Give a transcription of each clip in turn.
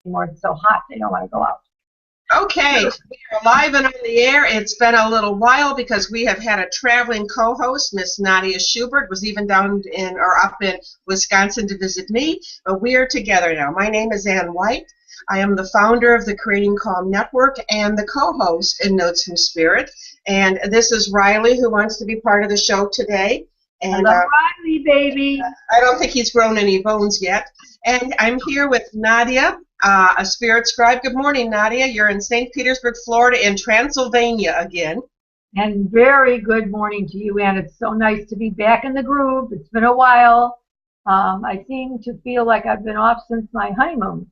anymore. It's so hot, they don't want to go out. Okay, we are live and on the air. It's been a little while because we have had a traveling co-host. Miss Nadya Schubert was even down in or up in Wisconsin to visit me, but we are together now. My name is Ann White. I am the founder of the Creating Calm Network and the co-host in Notes from Spirit. And this is Riley, who wants to be part of the show today. And hello, Riley, baby. I don't think he's grown any bones yet. And I'm here with Nadya, a spirit scribe. Good morning, Nadya. You're in St. Petersburg, Florida, in Transylvania again. And very good morning to you, Ann. It's so nice to be back in the groove. It's been a while. I seem to feel like I've been off since my honeymoon,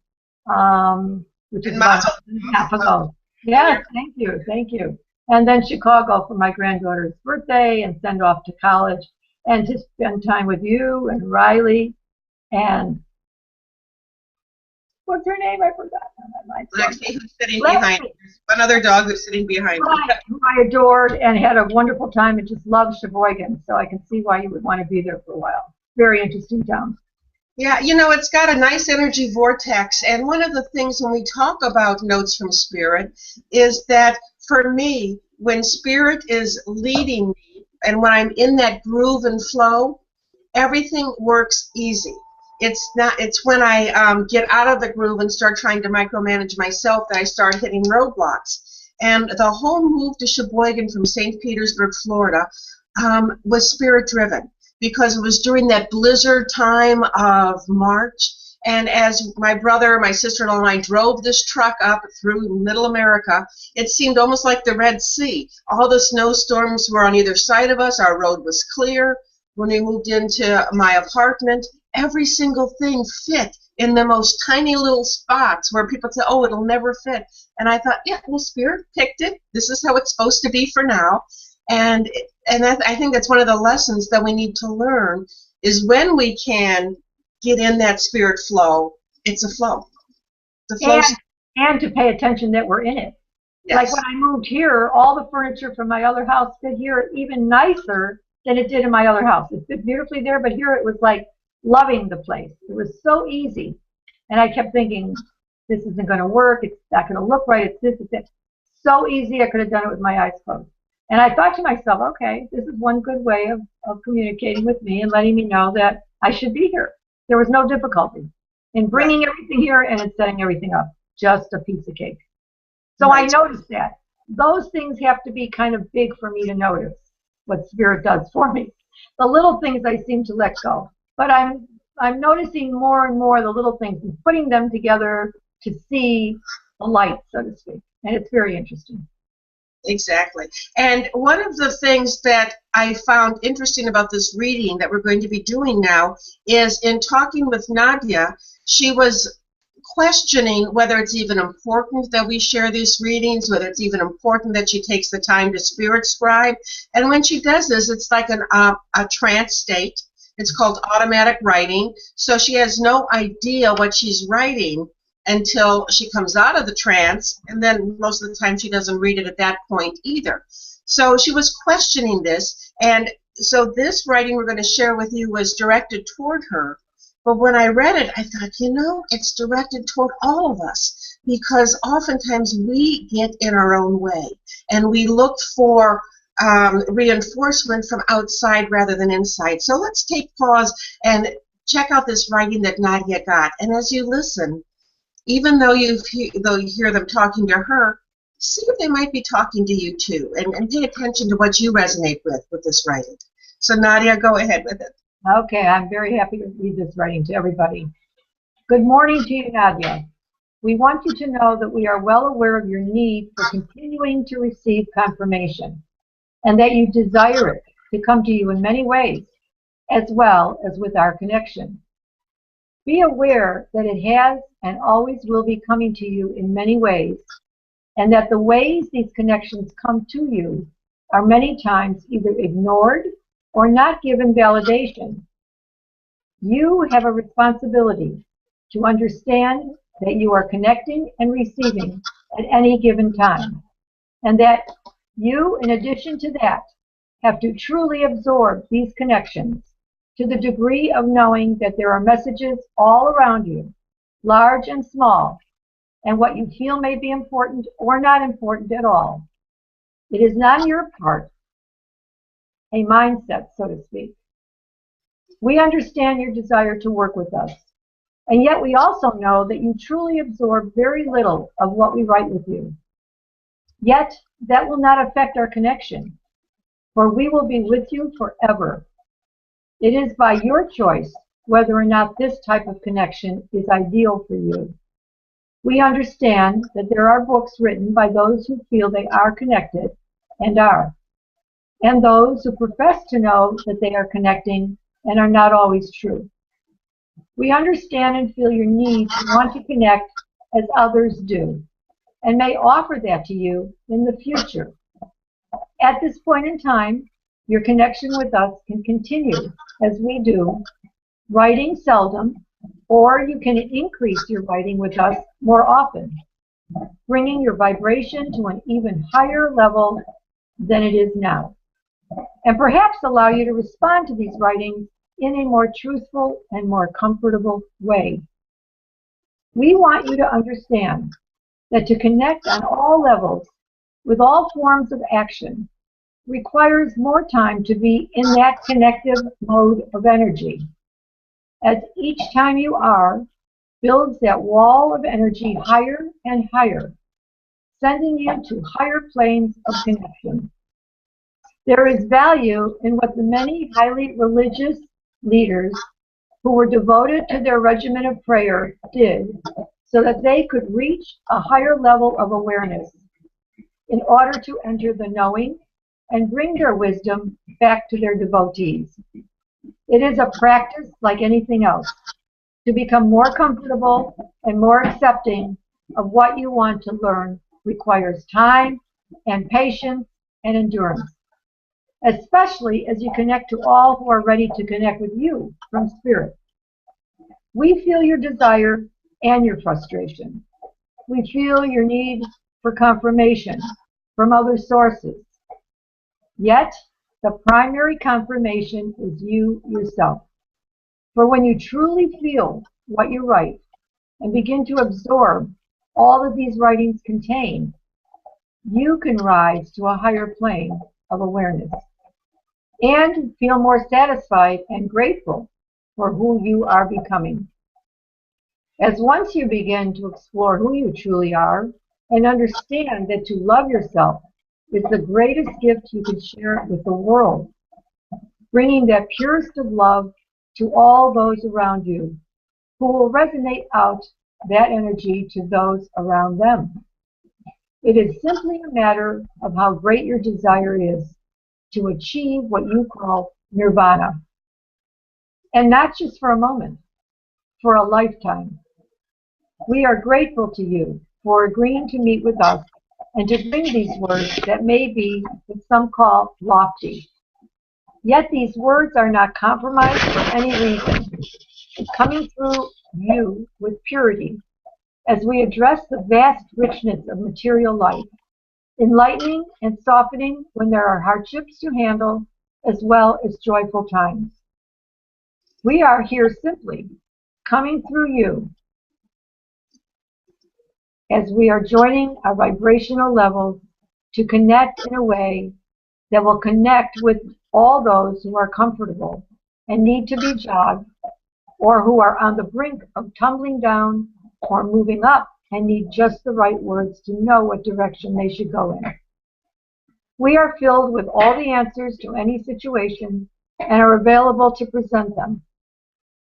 which is about a month and a half ago. Yes, thank you, thank you. And then Chicago for my granddaughter's birthday and send off to college. And to spend time with you and Riley and what's her name? I forgot. Lexi, who's sitting behind. There's one other dog who's sitting behind. Who I adored and had a wonderful time and just loved Sheboygan. So I can see why you would want to be there for a while. Very interesting town. Yeah, you know, it's got a nice energy vortex. And one of the things when we talk about Notes from Spirit is that for me, when Spirit is leading me, and when I'm in that groove and flow, everything works easy. It's when I get out of the groove and start trying to micromanage myself that I start hitting roadblocks. And the whole move to Sheboygan from St. Petersburg, Florida, was spirit-driven because it was during that blizzard time of March. And as my brother, my sister-in-law, and I drove this truck up through Middle America, it seemed almost like the Red Sea. All the snowstorms were on either side of us. Our road was clear. When we moved into my apartment, every single thing fit in the most tiny little spots where people say, oh, it'll never fit. And I thought, yeah, well, Spirit picked it. This is how it's supposed to be for now. And I think that's one of the lessons that we need to learn is when we can get in that spirit flow, it's a flow. The flow and to pay attention that we're in it. Yes. Like when I moved here, all the furniture from my other house fit here even nicer than it did in my other house. It fit beautifully there, but here it was like loving the place. It was so easy. And I kept thinking, this isn't going to work. It's not going to look right. It's this, it's that. So easy, I could have done it with my eyes closed. And I thought to myself, okay, this is one good way of communicating with me and letting me know that I should be here. There was no difficulty in bringing everything here and in setting everything up. Just a piece of cake. So I noticed that. Those things have to be kind of big for me to notice what Spirit does for me. The little things I seem to let go. But I'm noticing more and more the little things and putting them together to see the light, so to speak. And it's very interesting. Exactly. And one of the things that I found interesting about this reading that we're going to be doing now is in talking with Nadya, she was questioning whether it's even important that we share these readings, whether it's even important that she takes the time to spirit scribe. And when she does this, it's like a trance state. It's called automatic writing. So she has no idea what she's writing until she comes out of the trance, and then most of the time she doesn't read it at that point either. So she was questioning this, and so this writing we're going to share with you was directed toward her. But when I read it, I thought, you know, it's directed toward all of us, because oftentimes we get in our own way, and we look for reinforcement from outside rather than inside. So let's take pause and check out this writing that Nadya got. And as you listen, even though you hear them talking to her, see if they might be talking to you too, and pay attention to what you resonate with this writing. So Nadya, go ahead with it. Okay, I'm very happy to read this writing to everybody. Good morning to you, Nadya. We want you to know that we are well aware of your need for continuing to receive confirmation, and that you desire it to come to you in many ways, as well as with our connection. Be aware that it has and always will be coming to you in many ways, and that the ways these connections come to you are many times either ignored or not given validation. You have a responsibility to understand that you are connecting and receiving at any given time, and that you, in addition to that, have to truly absorb these connections to the degree of knowing that there are messages all around you, large and small, and what you feel may be important or not important at all. It is not your part, a mindset, so to speak. We understand your desire to work with us, and yet we also know that you truly absorb very little of what we write with you. Yet, that will not affect our connection, for we will be with you forever. It is by your choice whether or not this type of connection is ideal for you. We understand that there are books written by those who feel they are connected and are, and those who profess to know that they are connecting and are not always true. We understand and feel your need to want to connect as others do, and may offer that to you in the future. At this point in time, your connection with us can continue as we do, writing seldom, or you can increase your writing with us more often, bringing your vibration to an even higher level than it is now, and perhaps allow you to respond to these writings in a more truthful and more comfortable way. We want you to understand that to connect on all levels with all forms of action requires more time to be in that connective mode of energy, as each time you are builds that wall of energy higher and higher, sending you to higher planes of connection. There is value in what the many highly religious leaders who were devoted to their regimen of prayer did so that they could reach a higher level of awareness in order to enter the knowing and bring their wisdom back to their devotees. It is a practice like anything else. To become more comfortable and more accepting of what you want to learn requires time and patience and endurance, especially as you connect to all who are ready to connect with you from spirit. We feel your desire and your frustration. We feel your need for confirmation from other sources. Yet, the primary confirmation is you yourself. For when you truly feel what you write and begin to absorb all that these writings contain, you can rise to a higher plane of awareness and feel more satisfied and grateful for who you are becoming. As once you begin to explore who you truly are and understand that to love yourself is the greatest gift you can share with the world, bringing that purest of love to all those around you, who will resonate out that energy to those around them. It is simply a matter of how great your desire is to achieve what you call nirvana. And not just for a moment, for a lifetime. We are grateful to you for agreeing to meet with us and to bring these words that may be what some call lofty. Yet these words are not compromised for any reason, coming through you with purity as we address the vast richness of material life, enlightening and softening when there are hardships to handle as well as joyful times. We are here simply coming through you as we are joining our vibrational levels to connect in a way that will connect with all those who are comfortable and need to be jogged, or who are on the brink of tumbling down or moving up and need just the right words to know what direction they should go in. We are filled with all the answers to any situation and are available to present them.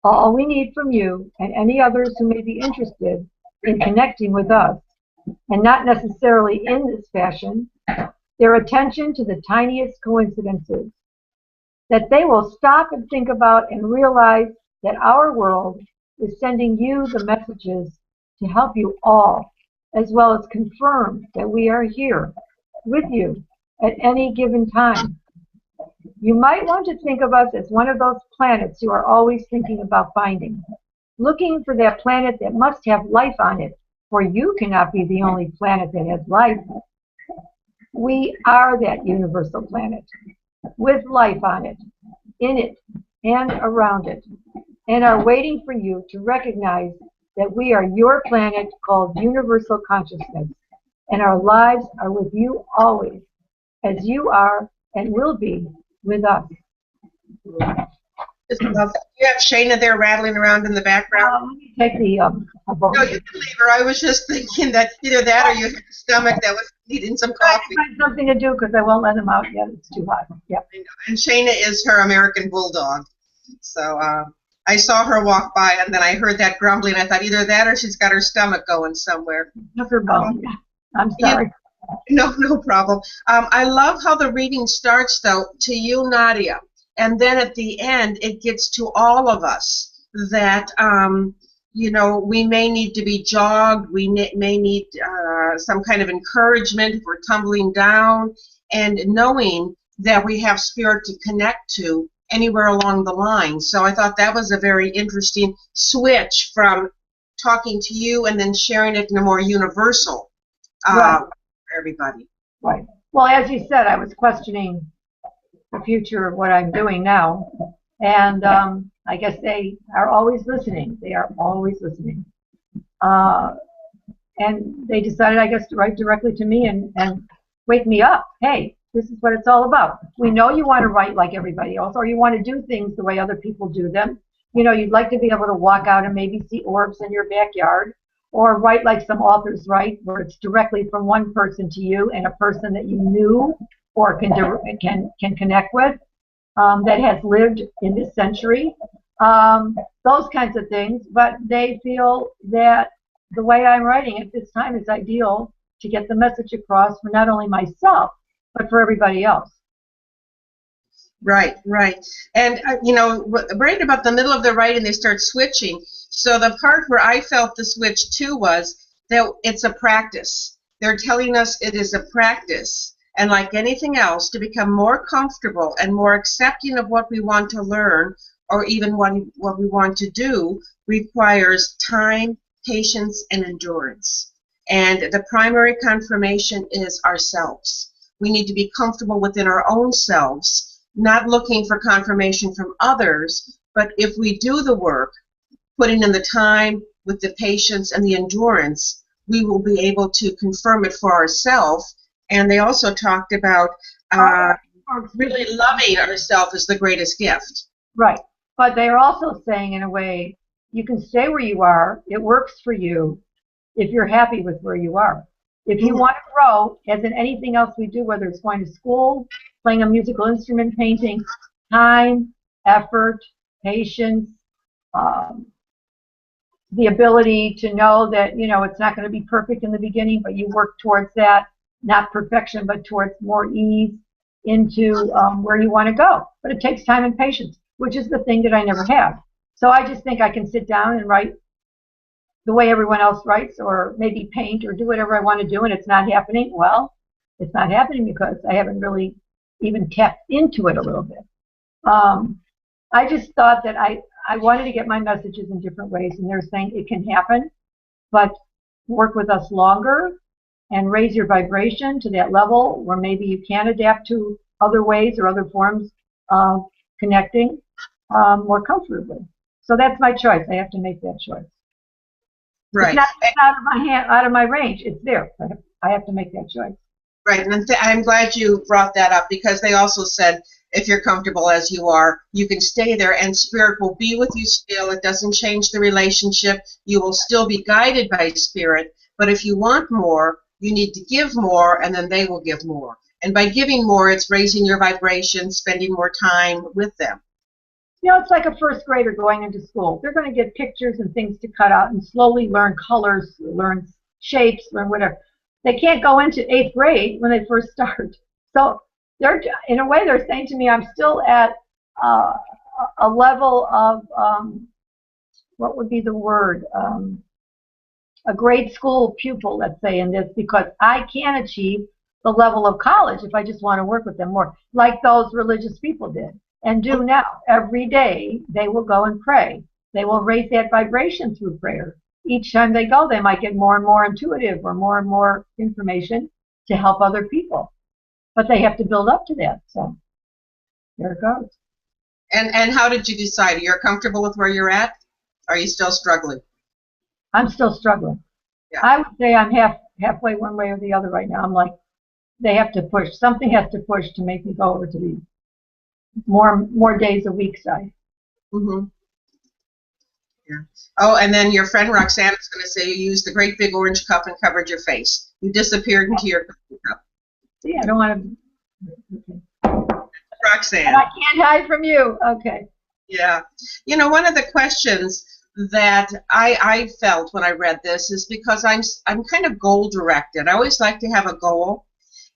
All we need from you and any others who may be interested in connecting with us, and not necessarily in this fashion, their attention to the tiniest coincidences, that they will stop and think about and realize that our world is sending you the messages to help you all, as well as confirm that we are here with you at any given time. You might want to think of us as one of those planets you are always thinking about finding, looking for that planet that must have life on it, for you cannot be the only planet that has life. We are that universal planet, with life on it, in it, and around it, and are waiting for you to recognize that we are your planet called universal consciousness, and our lives are with you always, as you are and will be with us. You have Shayna there rattling around in the background. Let me take the No, you can leave her. I was just thinking that either that or you had a stomach that was needing some coffee. Find something to do because I won't let them out yet. It's too hot. Yep. And Shayna is her American bulldog. So I saw her walk by, and then I heard that grumbling. I thought either that or she's got her stomach going somewhere. Her bone. I'm sorry. Yeah, no problem. I love how the reading starts, though, to you, Nadya. And then at the end, it gets to all of us that, you know, we may need to be jogged. We may need some kind of encouragement if we're tumbling down, and knowing that we have spirit to connect to anywhere along the line. So I thought that was a very interesting switch from talking to you and then sharing it in a more universal for everybody. Right. Well, as you said, I was questioning the future of what I'm doing now, and I guess they are always listening. They are always listening. And they decided, I guess, to write directly to me and wake me up. Hey, this is what it's all about. We know you want to write like everybody else, or you want to do things the way other people do them. You know, you'd like to be able to walk out and maybe see orbs in your backyard, or write like some authors write, where it's directly from one person to you and a person that you knew or can connect with, that has lived in this century. Those kinds of things. But they feel that the way I'm writing at this time is ideal to get the message across for not only myself, but for everybody else. Right, right. And, you know, right about the middle of the writing, they start switching. So the part where I felt the switch too was that it's a practice. They're telling us it is a practice. And like anything else, to become more comfortable and more accepting of what we want to learn, or even what we want to do, requires time, patience, and endurance. And the primary confirmation is ourselves. We need to be comfortable within our own selves, not looking for confirmation from others, but if we do the work, putting in the time with the patience and the endurance, we will be able to confirm it for ourselves. And they also talked about really loving ourselves is the greatest gift. Right. But they're also saying, in a way, you can stay where you are. It works for you if you're happy with where you are. If you want to grow, as in anything else we do, whether it's going to school, playing a musical instrument, painting, time, effort, patience, the ability to know that, you know, it's not going to be perfect in the beginning, but you work towards that, not perfection, but towards more ease into where you want to go. But it takes time and patience, which is the thing that I never have. So I just think I can sit down and write the way everyone else writes, or maybe paint or do whatever I want to do, and it's not happening. Well, it's not happening because I haven't really even tapped into it a little bit. I just thought that I wanted to get my messages in different ways, and they're saying it can happen, but work with us longer and raise your vibration to that level where maybe you can adapt to other ways or other forms of connecting more comfortably. So that's my choice. I have to make that choice. Right. It's not out of my hand, out of my range. It's there. I have to make that choice. Right, and I'm glad you brought that up, because they also said if you're comfortable as you are, you can stay there and Spirit will be with you still. It doesn't change the relationship. You will still be guided by Spirit, but if you want more, you need to give more, and then they will give more. And by giving more, it's raising your vibration, spending more time with them. You know, it's like a first grader going into school. They're going to get pictures and things to cut out and slowly learn colors, learn shapes, learn whatever. They can't go into 8th grade when they first start. So they're, in a way, they're saying to me, I'm still at a level of, what would be the word, a grade school pupil, let's say, in this, because I can achieve the level of college if I just want to work with them more, like those religious people did and do now. Every day they will go and pray. They will raise that vibration through prayer. Each time they go, they might get more and more intuitive or more information to help other people. But they have to build up to that. So there it goes. And how did you decide? You're comfortable with where you're at? Are you still struggling? I'm still struggling. Yeah. I would say I'm halfway one way or the other right now. I'm like, they have to push. Something has to push to make me go over to the more days a week side. Mm-hmm. Yeah. Oh, and then your friend Roxanne is going to say you used the great big orange cup and covered your face. You disappeared into your cup. See, I don't want to. Okay. Roxanne. And I can't hide from you. Okay. Yeah. You know, one of the questions that I felt when I read this is because I'm kind of goal directed. I always like to have a goal.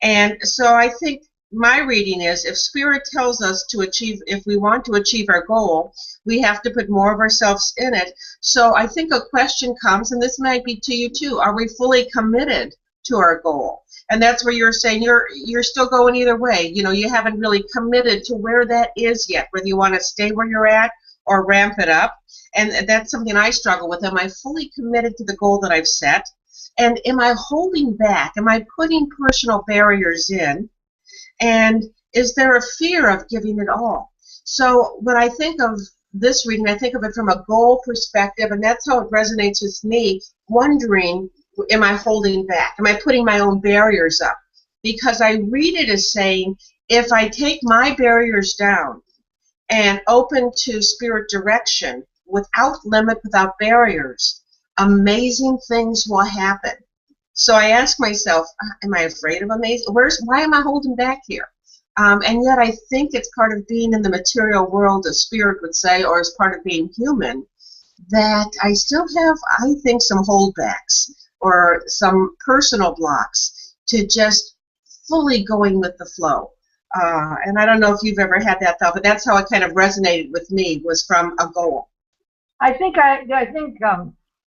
And so I think my reading is if Spirit tells us to achieve, if we want to achieve our goal, we have to put more of ourselves in it. So I think a question comes, and this might be to you too, are we fully committed to our goal? And that's where you're saying you're still going either way. You know, you haven't really committed to where that is yet, whether you want to stay where you're at or ramp it up. And that's something I struggle with. Am I fully committed to the goal that I've set? And am I holding back? Am I putting personal barriers in? And is there a fear of giving it all? So when I think of this reading, I think of it from a goal perspective, and that's how it resonates with me, wondering, am I holding back? Am I putting my own barriers up? Because I read it as saying, if I take my barriers down and open to Spirit direction without limit, without barriers, amazing things will happen. So I ask myself, am I afraid of amazing? Why am I holding back here? And yet I think it's part of being in the material world, as Spirit would say, or as part of being human, that I still have, I think, some holdbacks or some personal blocks to just fully going with the flow. And I don't know if you've ever had that thought, but that's how it kind of resonated with me, was from a goal. I think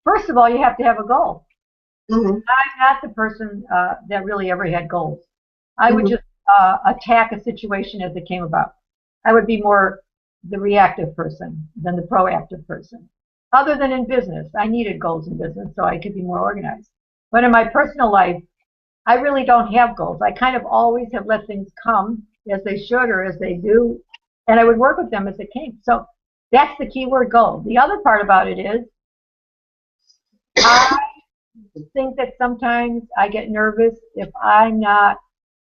first of all, you have to have a goal. Mm-hmm. I'm not the person that really ever had goals. I would just attack a situation as it came about. I would be more the reactive person than the proactive person. Other than in business, I needed goals in business so I could be more organized. But in my personal life, I really don't have goals. I kind of always have let things come as they should or as they do, and I would work with them as it came. So that's the key word, goal. The other part about it is I think that sometimes I get nervous if I'm not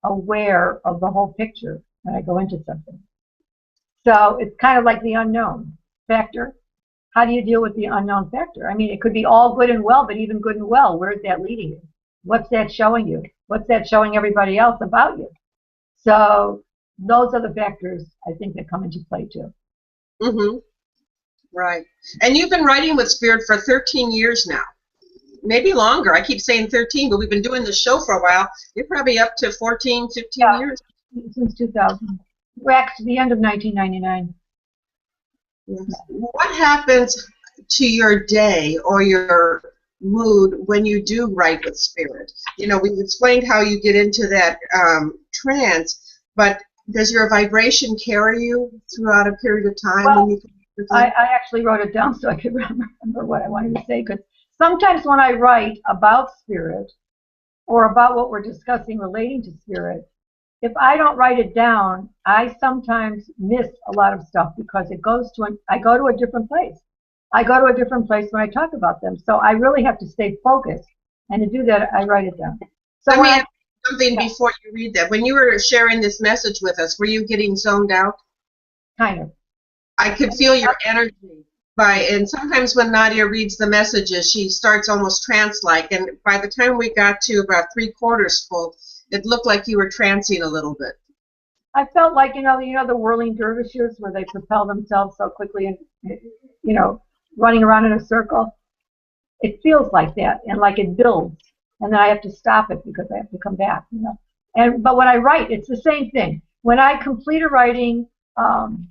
aware of the whole picture when I go into something. So it's kind of like the unknown factor. How do you deal with the unknown factor? I mean, it could be all good and well, but even good and well, where's that leading you? What's that showing you? What's that showing everybody else about you? So those are the factors I think that come into play too. Mm-hmm. Right. And you've been writing with Spirit for 13 years now. Maybe longer. I keep saying 13, but we've been doing this show for a while. You're probably up to 14, 15 years. Since 2000. Back to the end of 1999. Yes. What happens to your day or your mood when you do write with Spirit? You know, we've explained how you get into that trance, but does your vibration carry you throughout a period of time? Well, when you I actually wrote it down so I could remember what I wanted to say, because sometimes when I write about Spirit or about what we're discussing relating to Spirit, if I don't write it down, I sometimes miss a lot of stuff because it goes to I go to a different place. I go to a different place when I talk about them. So I really have to stay focused. And to do that, I write it down. So let me ask something before you read that. When you were sharing this message with us, were you getting zoned out? Kind of. I could feel your energy. And sometimes when Nadya reads the messages, she starts almost trance-like. And by the time we got to about 3/4 full, it looked like you were trancing a little bit. I felt like, you know the whirling dervishes where they propel themselves so quickly and, running around in a circle. It feels like that, and like it builds, and then I have to stop it because I have to come back. But when I write, it's the same thing. When I complete a writing, when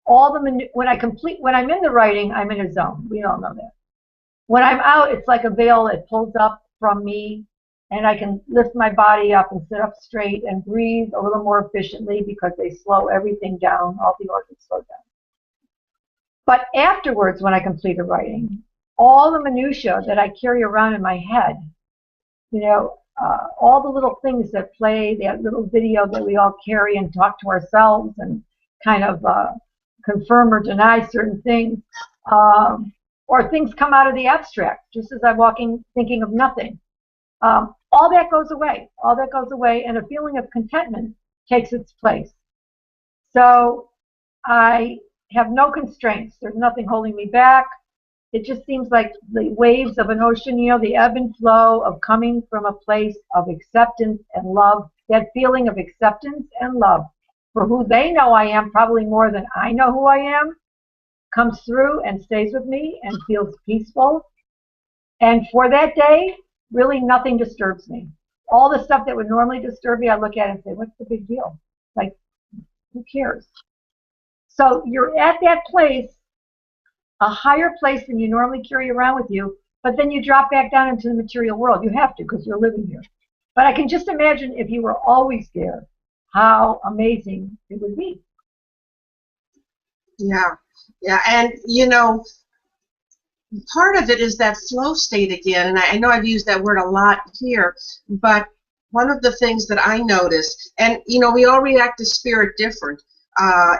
I'm in the writing, I'm in a zone. We all know that. When I'm out, it's like a veil that pulls up from me, and I can lift my body up and sit up straight and breathe a little more efficiently because they slow everything down. All the organs slow down. But afterwards, when I complete a writing, all the minutia that I carry around in my head, all the little things that play, that little video that we all carry and talk to ourselves and kind of confirm or deny certain things, or things come out of the abstract, just as I'm walking thinking of nothing. All that goes away. All that goes away, and a feeling of contentment takes its place. So I have no constraints. There's nothing holding me back. It just seems like the waves of an ocean, the ebb and flow of coming from a place of acceptance and love, that feeling of acceptance and love for who they know I am, probably more than I know who I am, comes through and stays with me and feels peaceful. And for that day, really nothing disturbs me. All the stuff that would normally disturb me, I look at it and say, what's the big deal? Like, who cares? So you're at that place, a higher place than you normally carry around with you, but then you drop back down into the material world. You have to because you're living here. But I can just imagine if you were always there, how amazing it would be. Yeah, yeah, and part of it is that flow state again, and I know I've used that word a lot here, but one of the things that I notice, and we all react to spirit different,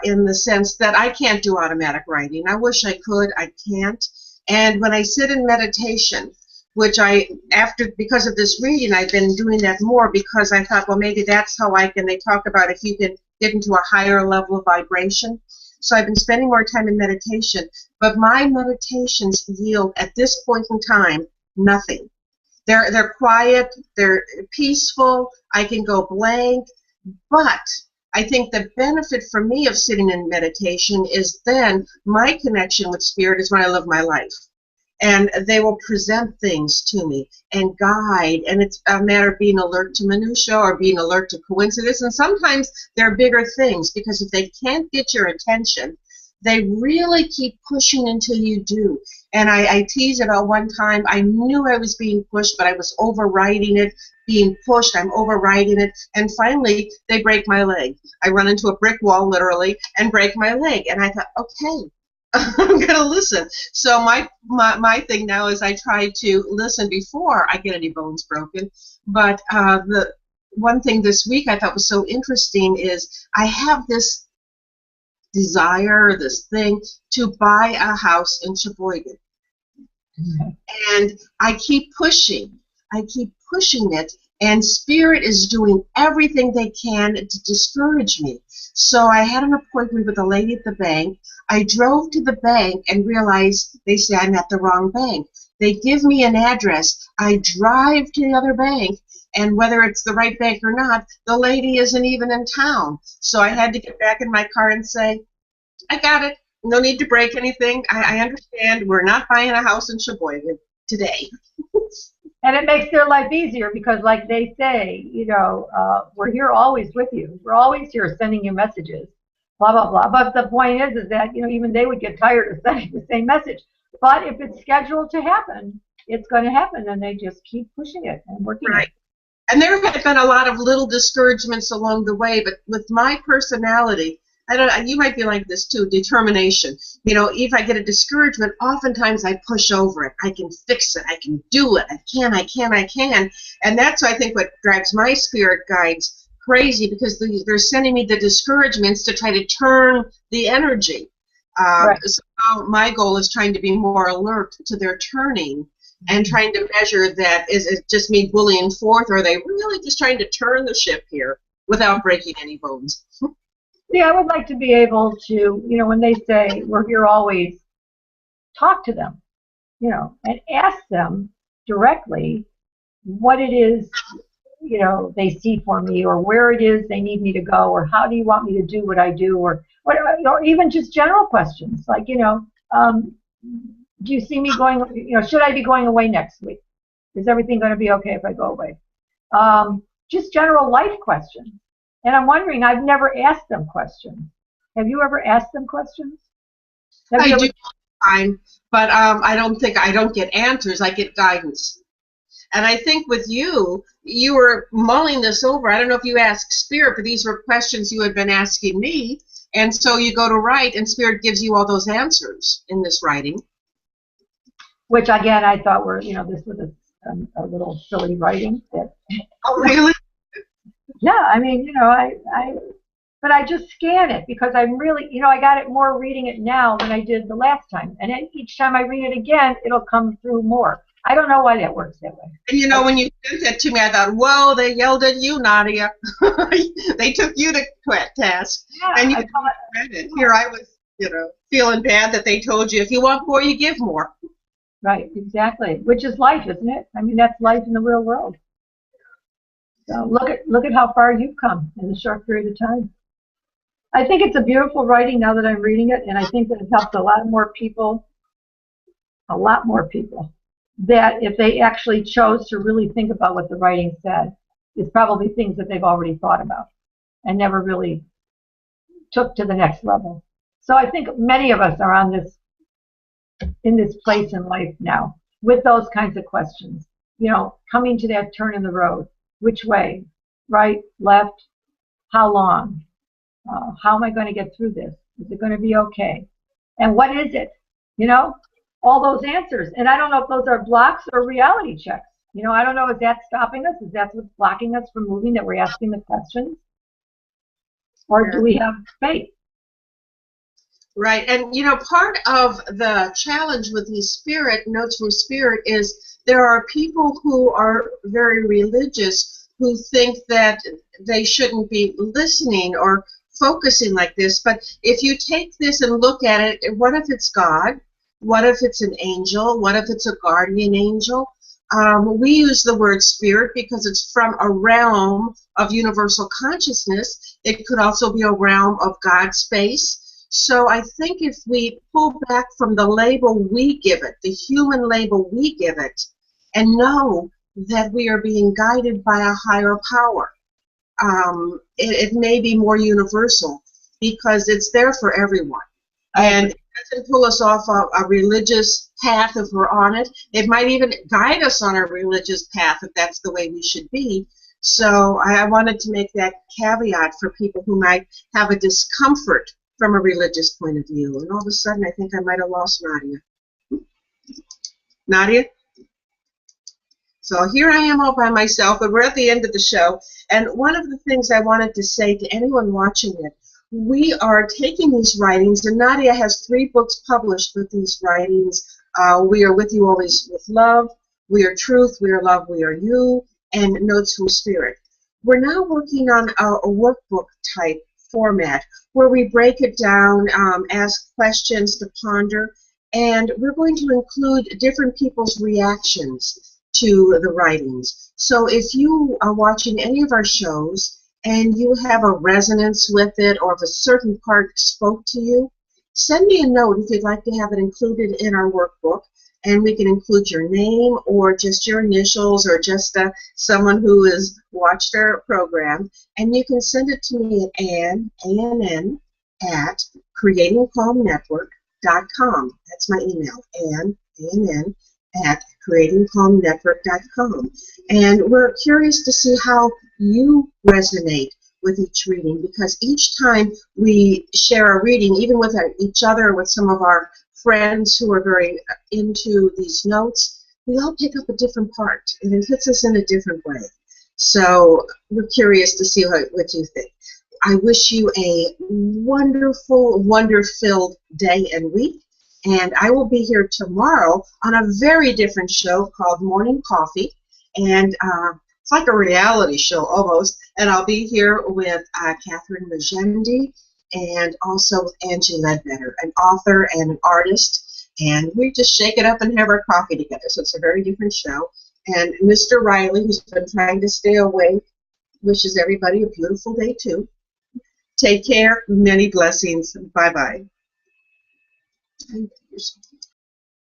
in the sense that I can't do automatic writing. I wish I could, I can't. And when I sit in meditation, which because of this reading, I've been doing that more because I thought, well, maybe that's how they talk about if you can get into a higher level of vibration. So I've been spending more time in meditation, but my meditations yield at this point in time nothing. They're quiet, they're peaceful, I can go blank, but I think the benefit for me of sitting in meditation is then my connection with spirit is when I live my life. And they will present things to me and guide, and it's a matter of being alert to minutia or being alert to coincidence, and sometimes they're bigger things, because if they can't get your attention, they really keep pushing until you do. And I tease about one time, I knew I was being pushed, but I was overriding it, being pushed, I'm overriding it, and finally they break my leg. I run into a brick wall, literally, and break my leg, and I thought, okay, I'm going to listen. So my thing now is I try to listen before I get any bones broken. But the one thing this week I thought was so interesting is I have this desire, this thing, to buy a house in Sheboygan. And I keep pushing it, and Spirit is doing everything they can to discourage me. So I had an appointment with a lady at the bank. I drove to the bank and realized they say I'm at the wrong bank. They give me an address. I drive to the other bank, and whether it's the right bank or not, the lady isn't even in town. So I had to get back in my car and say, I got it. No need to break anything. I understand. We're not buying a house in Sheboygan today. And it makes their life easier because, like they say, we're here always with you. We're always here sending you messages, blah, blah, blah. But the point is that, even they would get tired of sending the same message. But if it's scheduled to happen, it's going to happen, and they just keep pushing it and working it. And there have been a lot of little discouragements along the way, but with my personality, you might be like this too, determination. If I get a discouragement, oftentimes I push over it. I can fix it. I can do it. I can. And that's, I think, what drives my spirit guides crazy, because they're sending me the discouragements to try to turn the energy. So my goal is trying to be more alert to their turning and trying to measure that. Is it just me bullying forth, or are they really just trying to turn the ship here without breaking any bones? Yeah, I would like to be able to, when they say we're here always, talk to them, and ask them directly what it is, they see for me, or where it is they need me to go, or how do you want me to do what I do, or even just general questions like, do you see me going, should I be going away next week? Is everything going to be okay if I go away? Just general life questions. And I'm wondering, I've never asked them questions. Have you ever asked them questions? I do, but I don't get answers. I get guidance. And I think with you were mulling this over. I don't know if you asked Spirit, but these were questions you had been asking me. And so you go to write, and Spirit gives you all those answers in this writing. Which, again, I thought were, this was a little silly writing. Oh, really? Yeah, I mean, but I just scan it because I'm really, I got it more reading it now than I did the last time. And then each time I read it again, it'll come through more. I don't know why that works that way. And when you sent that to me, I thought, whoa, they yelled at you, Nadya. They took you to task. Yeah, and you read it. Here I was, feeling bad that they told you if you want more, you give more. Right, exactly. Which is life, isn't it? I mean, that's life in the real world. So look at how far you've come in a short period of time. I think it's a beautiful writing now that I'm reading it, and I think that it helps a lot more people, that if they actually chose to really think about what the writing said, it's probably things that they've already thought about and never really took to the next level. So I think many of us are in this place in life now with those kinds of questions. Coming to that turn in the road. Which way? Right? Left? How long? How am I going to get through this? Is it going to be okay? And what is it? All those answers. And I don't know if those are blocks or reality checks. I don't know, is that stopping us? Is that what's blocking us from moving, that we're asking the questions? Or do we have faith? Right. And, part of the challenge with these notes from spirit is there are people who are very religious who think that they shouldn't be listening or focusing like this. But if you take this and look at it, what if it's God? What if it's an angel? What if it's a guardian angel? We use the word spirit because it's from a realm of universal consciousness. It could also be a realm of God space. So I think if we pull back from the label we give it, the human label we give it, and know that we are being guided by a higher power, it may be more universal because it's there for everyone. And it doesn't pull us off a religious path if we're on it. It might even guide us on a religious path if that's the way we should be. So I wanted to make that caveat for people who might have a discomfort from a religious point of view. And all of a sudden, I think I might have lost Nadya. Nadya? So here I am all by myself, but we're at the end of the show. And one of the things I wanted to say to anyone watching it, we are taking these writings, and Nadya has 3 books published with these writings. We Are With You Always with Love, We Are Truth, We Are Love, We Are You, and Notes from Spirit. We're now working on a workbook type format where we break it down, ask questions to ponder, and we're going to include different people's reactions to the writings. So if you are watching any of our shows and you have a resonance with it, or if a certain part spoke to you, send me a note if you'd like to have it included in our workbook, and we can include your name or just your initials or just someone who has watched our program, and you can send it to me at Ann, at CreatingCalmNetwork.com. That's my email, Ann, at CreatingCalmNetwork.com. And we're curious to see how you resonate with each reading, because each time we share a reading, even with each other, with some of our friends who are very into these notes, we all pick up a different part, and it hits us in a different way. So we're curious to see what you think. I wish you a wonderful, wonder-filled day and week, and I will be here tomorrow on a very different show called Morning Coffee, and it's like a reality show almost, and I'll be here with Catherine Magendi, and also with Angie Ledbetter, an author and an artist, and we just shake it up and have our coffee together. So it's a very different show. And Mr. Riley, who's been trying to stay awake, wishes everybody a beautiful day too. Take care. Many blessings. Bye-bye.